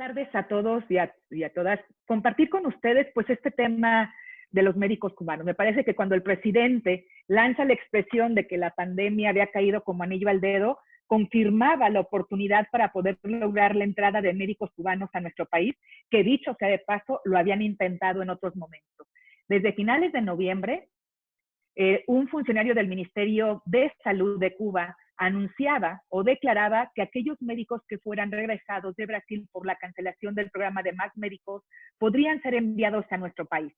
tardes a todos y a todas. Compartir con ustedes pues este tema de los médicos cubanos. Me parece que cuando el presidente lanza la expresión de que la pandemia había caído como anillo al dedo, confirmaba la oportunidad para poder lograr la entrada de médicos cubanos a nuestro país, que dicho sea de paso, lo habían intentado en otros momentos. Desde finales de noviembre, un funcionario del Ministerio de Salud de Cuba anunciaba o declaraba que aquellos médicos que fueran regresados de Brasil por la cancelación del programa de Más Médicos podrían ser enviados a nuestro país.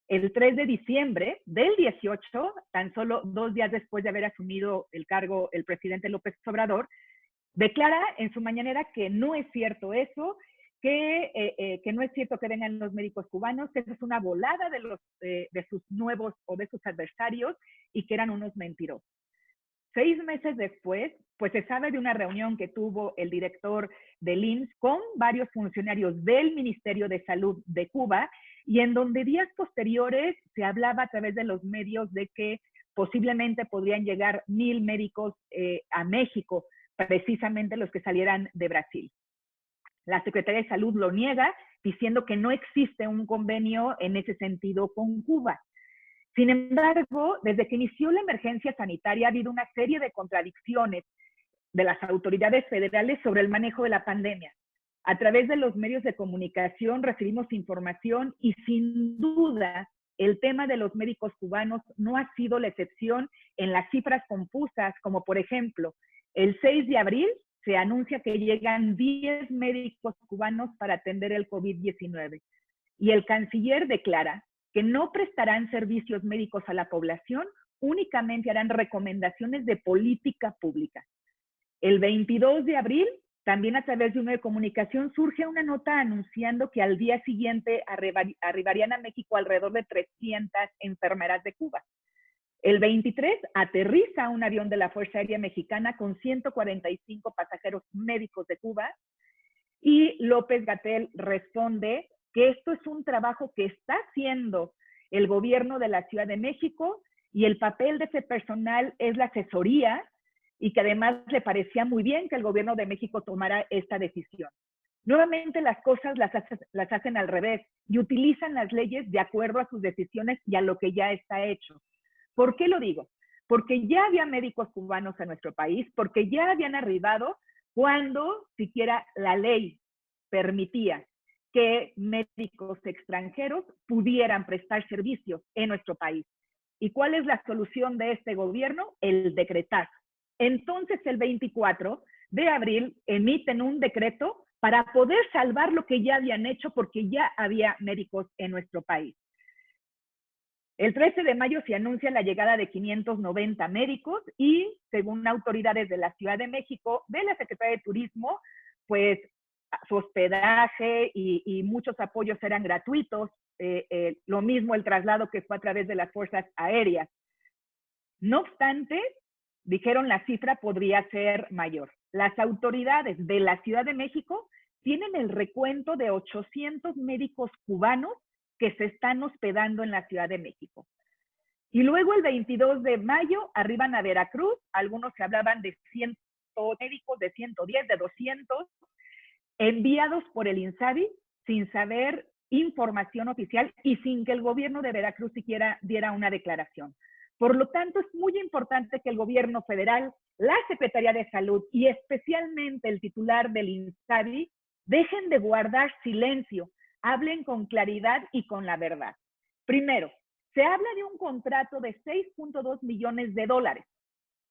El 3 de diciembre del 18, tan solo 2 días después de haber asumido el cargo el presidente López Obrador, declara en su mañanera que no es cierto eso, que no es cierto que vengan los médicos cubanos, que eso es una volada de sus nuevos o de sus adversarios y que eran unos mentirosos. 6 meses después, pues se sabe de una reunión que tuvo el director del IMSS con varios funcionarios del Ministerio de Salud de Cuba y en donde días posteriores se hablaba a través de los medios de que posiblemente podrían llegar 1,000 médicos a México, precisamente los que salieran de Brasil. La Secretaría de Salud lo niega, diciendo que no existe un convenio en ese sentido con Cuba. Sin embargo, desde que inició la emergencia sanitaria ha habido una serie de contradicciones de las autoridades federales sobre el manejo de la pandemia. A través de los medios de comunicación recibimos información y sin duda el tema de los médicos cubanos no ha sido la excepción en las cifras confusas, como por ejemplo, el 6 de abril se anuncia que llegan 10 médicos cubanos para atender el COVID-19 y el canciller declara que no prestarán servicios médicos a la población, únicamente harán recomendaciones de política pública. El 22 de abril, también a través de un medio de comunicación, surge una nota anunciando que al día siguiente arribarían a México alrededor de 300 enfermeras de Cuba. El 23 aterriza un avión de la Fuerza Aérea Mexicana con 145 pasajeros médicos de Cuba y López-Gatell responde que esto es un trabajo que está haciendo el gobierno de la Ciudad de México y el papel de ese personal es la asesoría y que además le parecía muy bien que el gobierno de México tomara esta decisión. Nuevamente las cosas las hacen al revés y utilizan las leyes de acuerdo a sus decisiones y a lo que ya está hecho. ¿Por qué lo digo? Porque ya había médicos cubanos en nuestro país, porque ya habían arribado cuando siquiera la ley permitía que médicos extranjeros pudieran prestar servicios en nuestro país. ¿Y cuál es la solución de este gobierno? El decretazo. Entonces, el 24 de abril emiten un decreto para poder salvar lo que ya habían hecho porque ya había médicos en nuestro país. El 13 de mayo se anuncia la llegada de 590 médicos y, según autoridades de la Ciudad de México, de la Secretaría de Turismo, pues su hospedaje y muchos apoyos eran gratuitos, lo mismo el traslado que fue a través de las fuerzas aéreas. No obstante, dijeron la cifra podría ser mayor. Las autoridades de la Ciudad de México tienen el recuento de 800 médicos cubanos que se están hospedando en la Ciudad de México. Y luego el 22 de mayo arriban a Veracruz, algunos se hablaban de 100 médicos, de 110, de 200, enviados por el INSABI sin saber información oficial y sin que el gobierno de Veracruz siquiera diera una declaración. Por lo tanto, es muy importante que el gobierno federal, la Secretaría de Salud y especialmente el titular del INSABI dejen de guardar silencio, hablen con claridad y con la verdad. Primero, se habla de un contrato de 6.2 millones de dólares,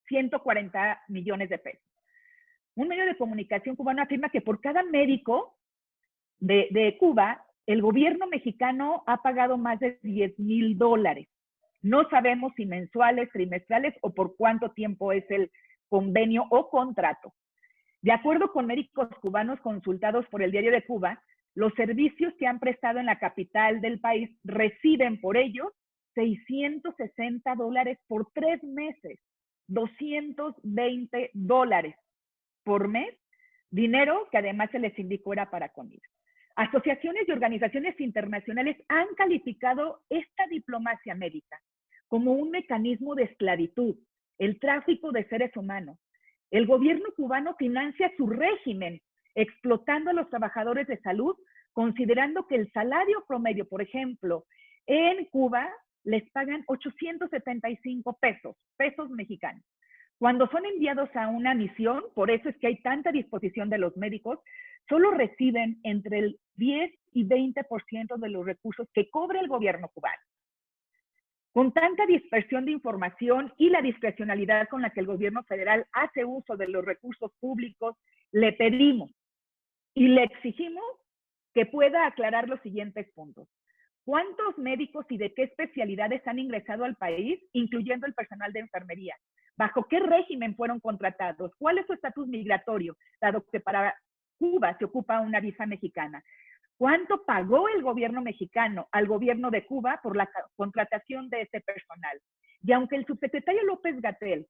140 millones de pesos. Un medio de comunicación cubano afirma que por cada médico de Cuba, el gobierno mexicano ha pagado más de $10,000. No sabemos si mensuales, trimestrales o por cuánto tiempo es el convenio o contrato. De acuerdo con médicos cubanos consultados por el Diario de Cuba, los servicios que han prestado en la capital del país reciben por ellos $660 por 3 meses, $220 por mes, dinero que además se les indicó era para comida. Asociaciones y organizaciones internacionales han calificado esta diplomacia médica como un mecanismo de esclavitud, el tráfico de seres humanos. El gobierno cubano financia su régimen explotando a los trabajadores de salud, considerando que el salario promedio, por ejemplo, en Cuba les pagan 875 pesos mexicanos. Cuando son enviados a una misión, por eso es que hay tanta disposición de los médicos, solo reciben entre el 10 y 20% de los recursos que cobra el gobierno cubano. Con tanta dispersión de información y la discrecionalidad con la que el gobierno federal hace uso de los recursos públicos, le pedimos y le exigimos que pueda aclarar los siguientes puntos. ¿Cuántos médicos y de qué especialidades han ingresado al país, incluyendo el personal de enfermería? ¿Bajo qué régimen fueron contratados? ¿Cuál es su estatus migratorio, dado que para Cuba se ocupa una visa mexicana? ¿Cuánto pagó el gobierno mexicano al gobierno de Cuba por la contratación de ese personal? Y aunque el subsecretario López-Gatell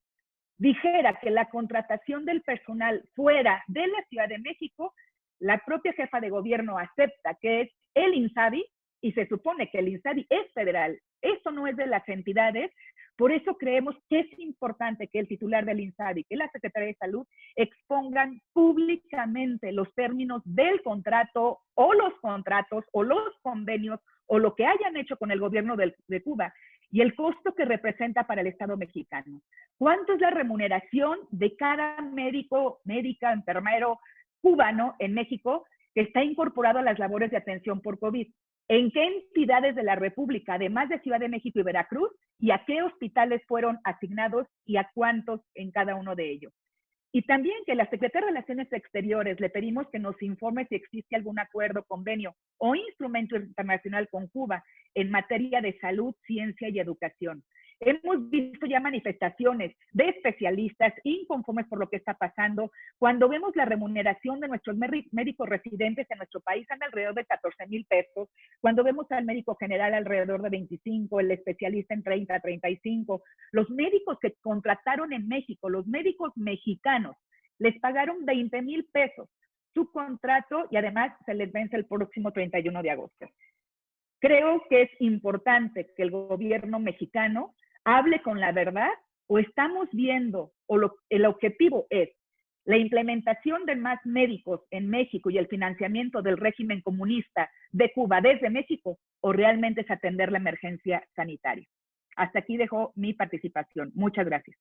dijera que la contratación del personal fuera de la Ciudad de México, la propia jefa de gobierno acepta que es el INSABI y se supone que el INSABI es federal. Eso no es de las entidades. Por eso creemos que es importante que el titular del INSABI, que la Secretaría de Salud, expongan públicamente los términos del contrato o los contratos o los convenios o lo que hayan hecho con el gobierno de Cuba y el costo que representa para el Estado mexicano. ¿Cuánto es la remuneración de cada médico, médica, enfermero cubano en México que está incorporado a las labores de atención por COVID? ¿En qué entidades de la República, además de Ciudad de México y Veracruz, y a qué hospitales fueron asignados y a cuántos en cada uno de ellos? Y también que la Secretaría de Relaciones Exteriores le pedimos que nos informe si existe algún acuerdo, convenio o instrumento internacional con Cuba en materia de salud, ciencia y educación. Hemos visto ya manifestaciones de especialistas inconformes por lo que está pasando. Cuando vemos la remuneración de nuestros médicos residentes en nuestro país, anda alrededor de 14,000 pesos. Cuando vemos al médico general alrededor de 25, el especialista en 30, 35. Los médicos que contrataron en México, los médicos mexicanos, les pagaron 20,000 pesos su contrato y además se les vence el próximo 31 de agosto. Creo que es importante que el gobierno mexicano hable con la verdad o estamos viendo, o el objetivo es la implementación de más médicos en México y el financiamiento del régimen comunista de Cuba desde México, o realmente es atender la emergencia sanitaria. Hasta aquí dejo mi participación. Muchas gracias.